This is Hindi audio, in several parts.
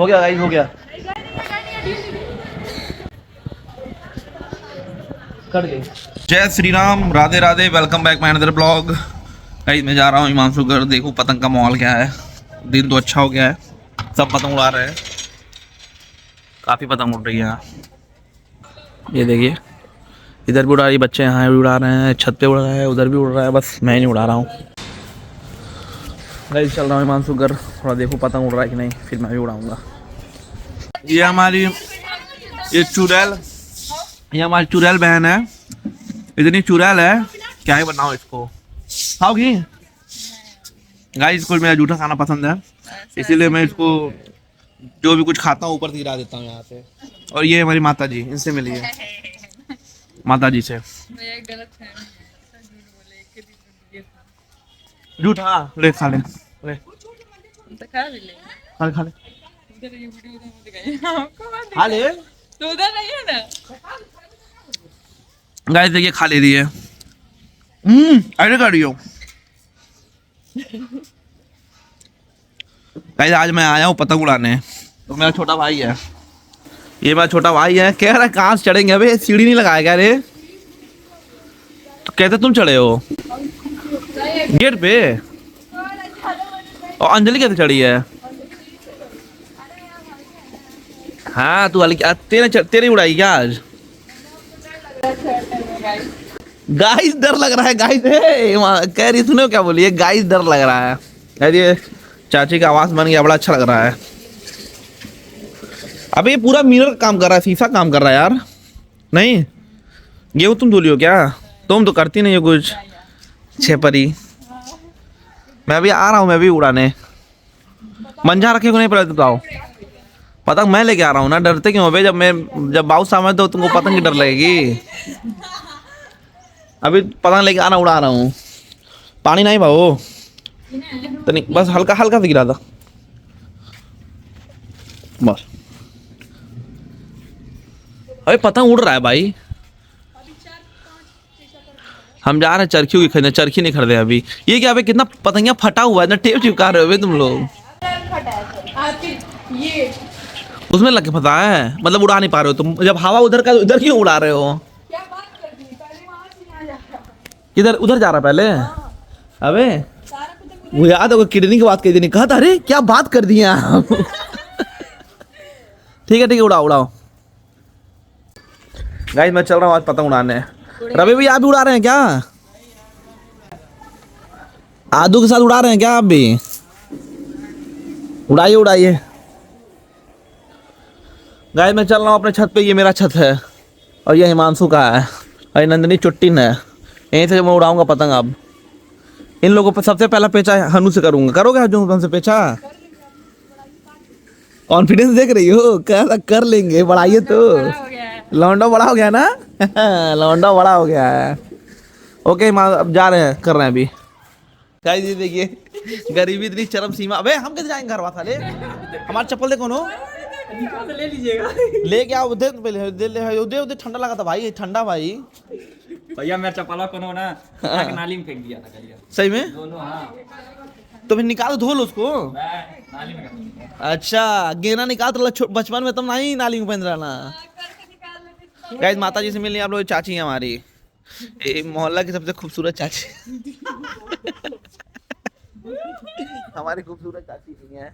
हो गया गाइस, हो गया। कट गई। जय Shri Ram, Radhe Radhe, welcome back my another blog. Guys मैं जा रहा हूँ हिमांशु घर, देखो पतंग का माहौल क्या है। दिन तो अच्छा हो गया है, सब पतंग उड़ा रहे हैं, काफी पतंग उड़ रही है यहाँ। ये देखिए, इधर भी उड़ा रही, बच्चे यहाँ भी उड़ा रहे हैं, छत पे उड़ रहा है, उधर भी उड़ रहा है, बस मैं नहीं उड़ा रहा हूँ। गाइस चल रहा हूँ हिमांशु घर, थोड़ा देखो पतंग उड़ रहा है कि नहीं, फिर मैं भी उड़ाऊंगा। ये हमारी हमारी चुड़ैल बहन है, इतनी चुड़ैल है क्या ही बनाओ इसको। खाओगी? गाइस इसको मेरा जूठा खाना पसंद है, इसीलिए मैं इसको जो भी कुछ खाता हूँ ऊपर से गिरा देता हूँ यहाँ से। और ये हमारी माता जी, इनसे मिलिए माता जी से। जूठा ले, खा ले, ले खा ले, खा ले, खा ले। तो उधर नहीं है ना। गाइस देखिए खा ले रही है। ऐसे कर रही हो। गाइस आज मैं आया हूँ पतंग उड़ाने, तो मेरा छोटा भाई है, ये मेरा छोटा भाई है, कह रहा है कहाँ से चढ़ेंगे, अबे सीढ़ी नहीं लगाया क्या रे? तो कहते तुम चढ़े हो गेट पे, और अंजलि कैसे चढ़ी है? हाँ तू तेरे उड़ाई क्या आज? गाइस डर लग रहा है गाइस, कह रही सुनो क्या बोली है, गाइस डर लग रहा है। ये चाची का आवाज बन गया, बड़ा अच्छा लग रहा है। अबे ये पूरा मिरर काम कर रहा है, शीशा काम कर रहा है यार। नहीं गेहूं तुम धुली हो क्या? तुम तो करती नहीं हो कुछ छेपरी। मैं भी आ रहा हूँ, मैं भी उड़ाने। मंजा रखे को नहीं, पहले बताओ। पतंग मैं लेके आ रहा हूँ ना, डरते क्यों हो? जब बाबू सामने तो तुमको पतंग की डर लगेगी। अभी पतंग लेके आना, उड़ा रहा हूँ। पानी नहीं भाओ, तो नहीं, बस हल्का हल्का से गिरा था बस। अरे पतंग उड़ रहा है भाई। हम जा रहे हैं चरखियों की खरीदने, चरखी नहीं खरीदे अभी। ये क्या अभी कितना पतंगिया फटा हुआ है, ना टेप चिपका रहे हो तुम लोग? उसमें लग के फंसा है, मतलब उड़ा नहीं पा रहे हो तुम। जब हवा उधर का उधर क्यों उड़ा रहे हो? किधर उधर जा रहा पहले? अबे वो याद होगा किडनी की बात कही थी, कहा था अरे क्या बात कर दिए आप। ठीक है उड़ाओ उड़ाओ। गाइस मैं चल रहा हूँ आज पतंग उड़ाने। रवि भी आप भी उड़ा रहे हैं क्या? आदू के साथ उड़ा रहे हैं क्या आप भी? उड़ाइए उड़ाइए। गाइस मैं चल रहा हूँ अपने छत पे, ये मेरा छत है और ये हिमांशु का है और नंदिनी चुट्टिन है। यहीं से मैं उड़ाऊंगा पतंग। अब इन लोगों पर सबसे पहला पेचा हनु से करूंगा। करोगे जो हमसे पेचा? कॉन्फिडेंस देख रही हो, कर लेंगे। बढ़ाइए तो, लौंडा बड़ा हो गया ना। लौंडा बड़ा हो गया है। ओके अब जा रहे हैं, कर रहे हैं अभी। गाइस ये देखिए गरीबी इतनी चरम सीमा। अबे हम कैसे जाएंगे घर वाले? हमारी चप्पल देखो नो, ले लीजिएगा। ले क्या उधर उधर ठंडा लगा था भाई, ठंडा भाई। भैया मेरा चप्पल कोनो ना नाली में फेंक दिया था भैया। सही में? दोनों हाँ। तो फिर निकाल धो लो उसको। नाली में। अच्छा गेना निकाल तो बचपन में तुम नहीं नाली में पहन रहा ना। गाइस माता जी से मिलनी आप लोग, चाची है हमारी, मोहल्ला की सबसे खूबसूरत चाची। हमारी खूबसूरत चाची नहीं है,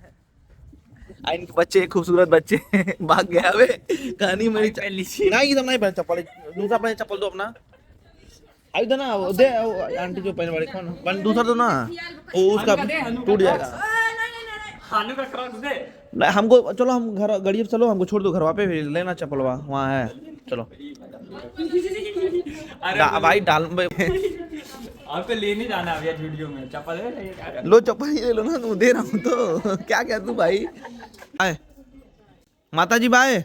इनके बच्चे खूबसूरत बच्चे। भाग गया वे कहानी मेरी। नहीं एकदम नहीं पहन चप्पल, दूसरा पहन चप्पल दो अपना। आई दो ना, दे आंटी जो पहने वाली कौन, दूसरा दो ना, वो उसका टूट जाएगा। नहीं हमको चलो, हम घर गाड़ी पे चलो, हमको छोड़ दो घर वहाँ पे, लेना चप्पल वहाँ है। चलो भाई डाल आपको लेने जाना है वीडियो में चप्पल है। लो चप्पल ले लो ना, तुम दे रहा हूँ तो क्या क्या तू भाई। बाय माता जी, बाय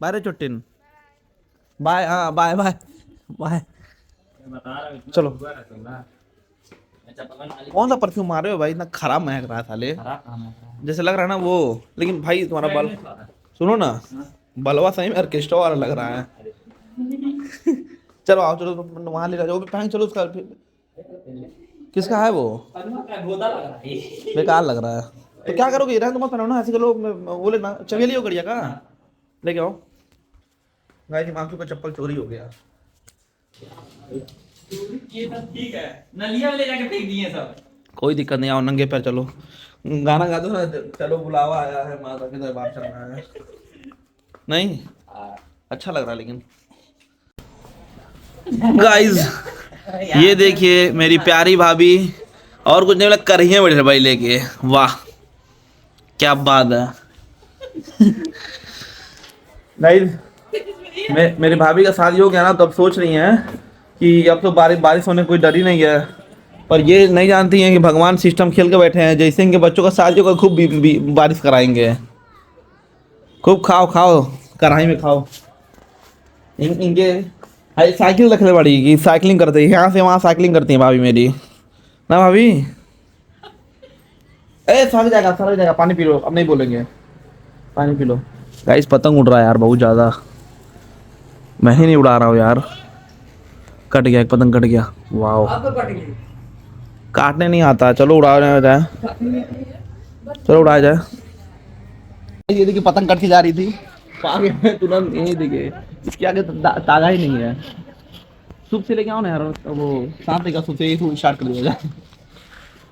बाय रे चुट्टिन, बाय। हाँ बाय बाय बाय। चलो कौन सा परफ्यूम मार रहे हो भाई, इतना खराब महक रहा है साले, जैसे लग रहा है ना वो। लेकिन भाई तुम्हारा बल सुनो ना, बलवा सही में ऑर्केस्ट्रा वाला लग रहा है। चलो आओ, चलो वहां ले जाओ, पहन चलो उसका। किसका है वो? बेकार लग रहा है। तो क्या करोगे, रहने तो मत पहनाओ ना, ऐसे करो वो लेना चवेली हो गड़िया का लेके आओ। गाइस हिमांशु का चप्पल चोरी हो गया। ये सब ठीक है, नलिया में ले जाके फेंक दिए सब। कोई दिक्कत नहीं, आओ नंगे पैर चलो, गाना गा दो ना, चलो बुलावा आया है माता के दरबार चलना है। नहीं अच्छा लग रहा है लेकिन। गाइस ये देखिए मेरी प्यारी भाभी, और कुछ नहीं बोला, करिए बैठे भाई लेके, वाह क्या बात है। गाइस मेरी भाभी का शादी हो गया ना, तो अब सोच रही हैं कि अब तो बारिश होने कोई डर ही नहीं है, पर ये नहीं जानती हैं कि भगवान सिस्टम खेल के बैठे हैं, जैसे इनके बच्चों का शादी होगा खूब बारिश कराएंगे, खूब खाओ खाओ कढ़ाई में खाओ। इनके साइकिल रखने पड़ेगी, साइकिलिंग करते हैं यहाँ से वहाँ, साइकिलिंग करती है भाभी मेरी ना। भाभी ए सर जाएगा, पानी पी लो, अब नहीं बोलेंगे, पानी पी लो। गाइस पतंग उड़ रहा है यार बहुत ज़्यादा, मैं ही नहीं उड़ा रहा हूँ यार, कट गया एक पतंग, कट गया। वाह काटने नहीं आता, चलो उड़ाया जाए, चलो उड़ाया जाए। ये देखिए पतंग कट के जा रही थी, आगे में तुरंत यही देखिए, इसके आगे तागा ही नहीं है। सूप से लेके आओ ना यार, वो सांप का सूप से ही स्टार्ट कर दिया जाए।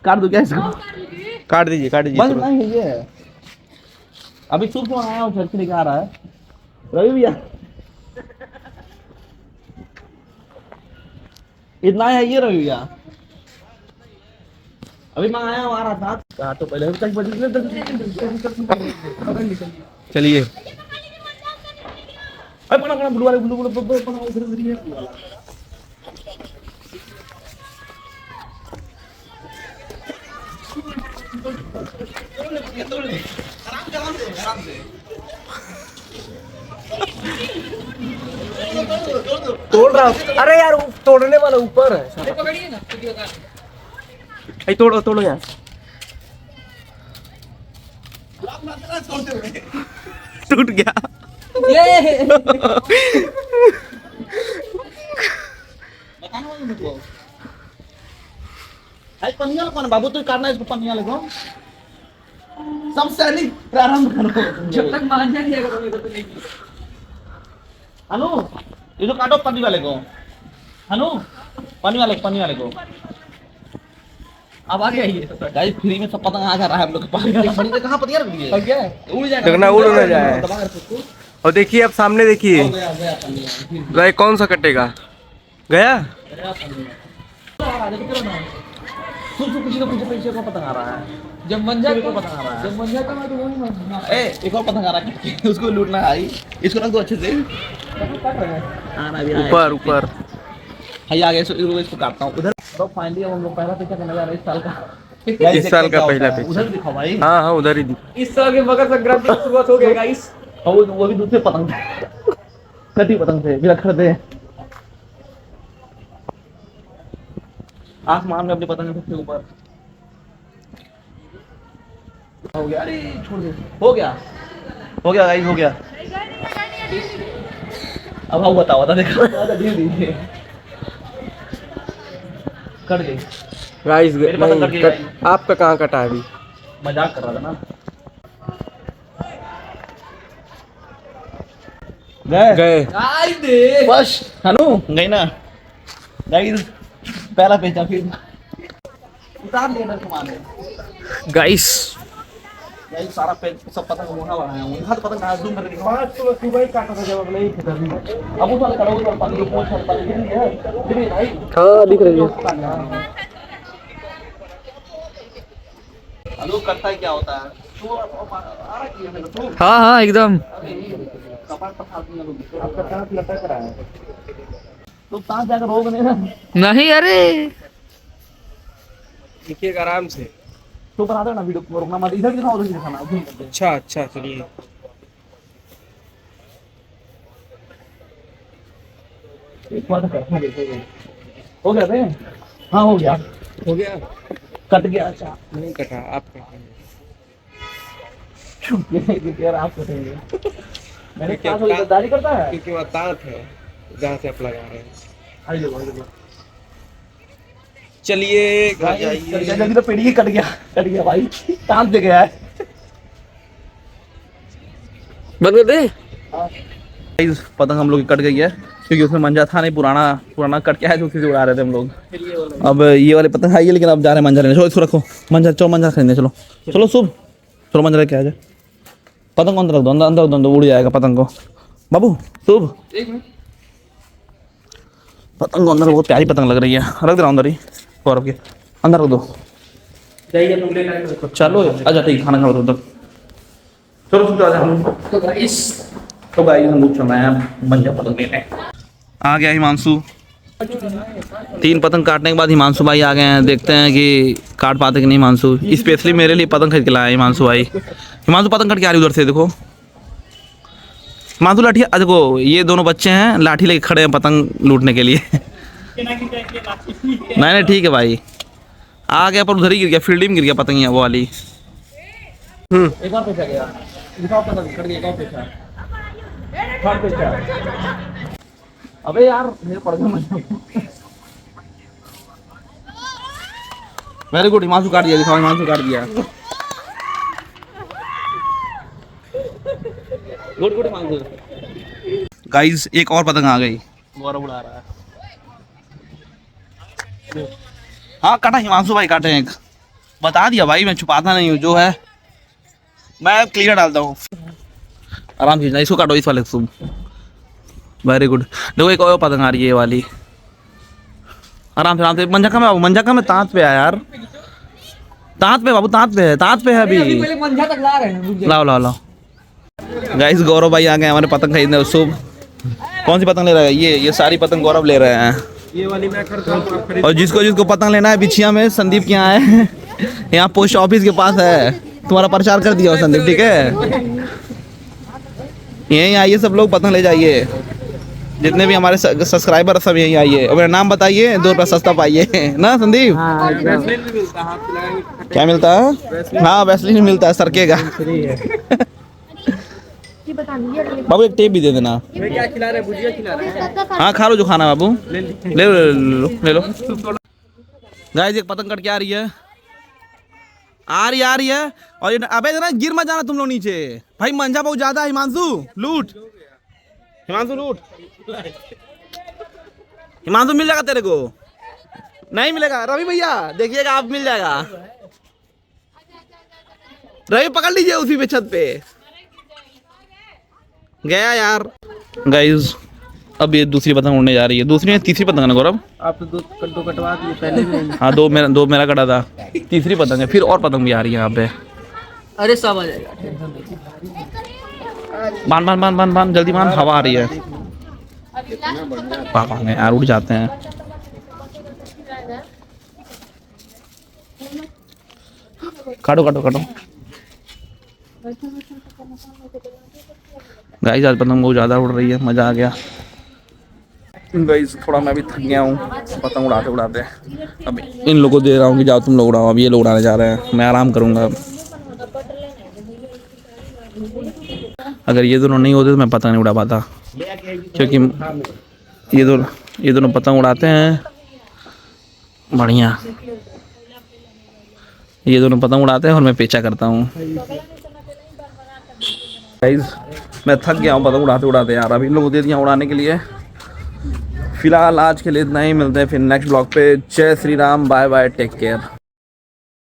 काट दो क्या इसको, काट दीजिए बस नहीं ये है। अभी सूप से आया हूँ, घर से लेके आ रहा है रवि भैया, इतना है ये रवि भैया, अभी मैं आया हूँ आ रहा था। काटो पहले, चलिए ब्लू वाले ब्लू तोड़ रहा हूँ। अरे यार तोड़ने वाला ऊपर है, तोड़ो यार। टूट गया। पनिया कौन बाबू, तो काटना इसको, पनिया लगो सबसे नहीं प्रारंभ करो, जब तक मान जा दिया करोगे तो नहीं। अनु ये तो काटो पन्नी वाले को, अनु पन्नी वाले को। अब आ गया ये गाइस फ्री में सब पतंग आ जा रहा है हम लोग के पास। पन्नी से कहां पतिया रख दिए, लग गया उड़ जाएगा, देखना उड़ ना जाए। और देखिए अब सामने देखिए, गए कौन सा कटेगा, गया पीछे को पतंग आ रहा है, जब मंजा को पतंग आ रहा है, जब मंजा का मैं तो वही मारना। ए एक और पतंग आ रहा है, उसको लूटना आई, इसको रख दो अच्छे से। ऊपर हाय आ गया, इसको काटता हूं उधर। तो फाइनली हम लोग पहला पिक्चर करने जा रहे हैं इस साल का। इस साल का पहला पिक्चर उधर दिखाओ भाई। हाँ उधर ही इस साल के मकर संक्रांति की शुरुआत हो गई गाइस, और वो भी दूसरे पतंग कटी पतंग से भी रख दे, आसमान में अपनी पतंग सबसे ऊपर। हो गया, अरे छोड़ दे, हो गया गाइस, हो गया। अब हम बताओ था, देखो धीरे कट गई गाइस। मेरी पतंग कट गई। आपका कहाँ कटा है अभी, मजाक कर रहा था ना। गए गाइस देख बस हनु गई ना गाइस, पहला पेचा फिर उतार लिया ना तुम्हारे गाइस। गाइस सारा पेच सब पतंग वहां बनाया हूं, हाथ पतंग ना जूम करके दिखाओ। आज तो सुबह ही काटा था जब नहीं थे, अब उस वाले करो, उस पानी को पोंछ पानी गिर गया, गिर भाई। हाँ दिख रही है। हेलो करता है क्या होता है, तो आ रहा है मेरे तो हाँ एकदम। कपाट पर हाथ में लोग आपका कांच लटक रहा है, तो सांस जाकर रोक नहीं ना। नहीं अरे देखिएगा आराम से, तो बना दो ना वीडियो को, रोकना मत, इधर दिखाओ, उधर दिखाना। अच्छा चलिए। एक बार करना देखो, हो गया बे, हाँ हो गया कट गया। अच्छा नहीं कटा, आप कटेंगे यार, आप कटेंगे मैंने क्या गद्दारी करता है, क्योंकि वो तांत है जहाँ से आप लगा रहे हैं। आई देखो चलिए जल्दी तो पेड़ी ही कट गया भाई, टांग दे गया है। बंद कर दे। गाइस पतंग हम लोग की कट गई है क्योंकि उसमें मंजा था नहीं, पुराना कट के आया तो उसी से उड़ा रहे थे हम लोग। अब ये वाले पतंग आई है लेकिन अब जा रहे हैं मंजा लेने। चलो इसको रखो, मंजा चलो मंजा खरीदने चलो। चलो शुभ, चलो मंजा लेके आ जाए। पतंग को अंदर रख दो, अंदर रख दो, उड़ जाएगा पतंग को। बाबू शुभ पतंग को अंदर, बहुत प्यारी पतंग लग रही है, रख दे रहा हूँ अंदर ही गौरव के अंदर रख दो। चलो अच्छा ठीक, खाना खा दो उधर। चलो शुभ आ जाओ। तो गाइस हम लोग चल रहे हैं मंजा पतंग लेने। आ गया हिमांशु, 3 पतंग काटने के बाद हिमांशु भाई आ गए हैं। देखते हैं कि काट पाते कि नहीं हिमांशु। स्पेशली मेरे लिए पतंग खरीद के लाया हिमांशु भाई। हिमांशु पतंग कट के आ रही उधर से, देखो हिमांशु लाठी। देखो ये दोनों बच्चे हैं, लाठी लेके खड़े हैं पतंग लूटने के लिए। नहीं ठीक है भाई। आ गया पर उधर ही गिर गया, फील्ड में गिर गया पतंग वो वाली। एक और पैसा गया, दिखाओ पतंग कट गया, एक और पैसा, थर्ड पैसा। अबे यार मेरे पड़ गया। वेरी गुड, हिमांशु काट दिया, दिखाओ हिमांशु काट दिया। Good good Himanshu. गाइस एक और पतंग आ गई, गौरव उड़ा रहा है। हाँ काटा हिमांशु भाई, काटे एक, बता दिया भाई, मैं छुपाता नहीं हूँ, जो है मैं क्लियर डालता हूँ। आराम से इसको काटो, इस वाले को। Very good. देखो एक और पतंग आ रही है ये वाली। आराम से मंजा का में, मंजा का में तांत पे है यार, तांत पे बाबू, तांत पे है, तांत पे है अभी। पहले मंजा तक ला रहे हैं। लाओ लाओ लाओ। गाइस गौरव भाई आ गए हमारे पतंग खरीदने। शुभ कौन सी पतंग ले रहा है? ये सारी पतंग गौरव ले रहे हैं। ये वाली मैं करता हूं। और जिसको पतंग लेना है बिछिया में, संदीप के यहाँ है, यहाँ पोस्ट ऑफिस के पास है। तुम्हारा प्रचार कर दिया संदीप, ठीक है? यहीं आइए सब लोग, पतंग ले जाइए। जितने भी हमारे सब्सक्राइबर सब यहीं आइए। और मेरा नाम बताइए, 2 रुपया सस्ता पाइए ना संदीप? क्या मिलता है? हाँ वैसलीन मिलता है, सरकेगा। बाबू एक टेप भी दे देना। क्या खिला रहे, भुजिया खिला रहे हैं। हाँ खा लो जो खाना बाबू, ले लो। गाइस एक पतंग कट के आ रही है, आ रही है। और ये अबे जरा गिर मत जाना तुम लोग नीचे भाई, मंजा बहुत ज्यादा है। हिमांशु लूट, हिमांशु लूट। हिमांशु मिल जाएगा तेरे को, नहीं मिलेगा। रवि भैया देखिएगा, आप मिल जाएगा। रवि पकड़ लीजिए उसी पे, छत पे गया यार। गाइस अब ये दूसरी पतंग उड़ने जा रही है, दूसरी या तीसरी पतंग है ना गौरव? आप तो 2 कटवा दिए पहले में। हाँ दो मेरा कटा था, तीसरी पतंग है। फिर और पतंग भी आ रही है यहाँ पे। अरे सब आ जाएगा, बांध जल्दी बांध, हवा आ रही है। पापा में यार उड़ जाते हैं। काटो गाइस आज पतंग बहुत ज्यादा उड़ रही है, मजा आ गया। गाइस थोड़ा मैं भी थक गया हूँ पतंग उड़ाते। अब इन लोगों को दे रहा हूँ कि जाओ तुम लोग उड़ाओ। अब ये लोग उड़ाने जा रहे हैं, मैं आराम करूँगा। अगर ये दोनों नहीं होते तो मैं पतंग नहीं उड़ा पाता, क्योंकि ये दोनों पतंग उड़ाते हैं बढ़िया। ये दोनों पतंग उड़ाते हैं और मैं पेचा करता हूँ। गाइस मैं थक गया हूँ पतंग उड़ाते यार। अब इन लोगों को दे दिया उड़ाने के लिए। फिलहाल आज के लिए इतना ही, मिलते हैं फिर नेक्स्ट ब्लॉग पे। जय Shri Ram, bye bye, take care.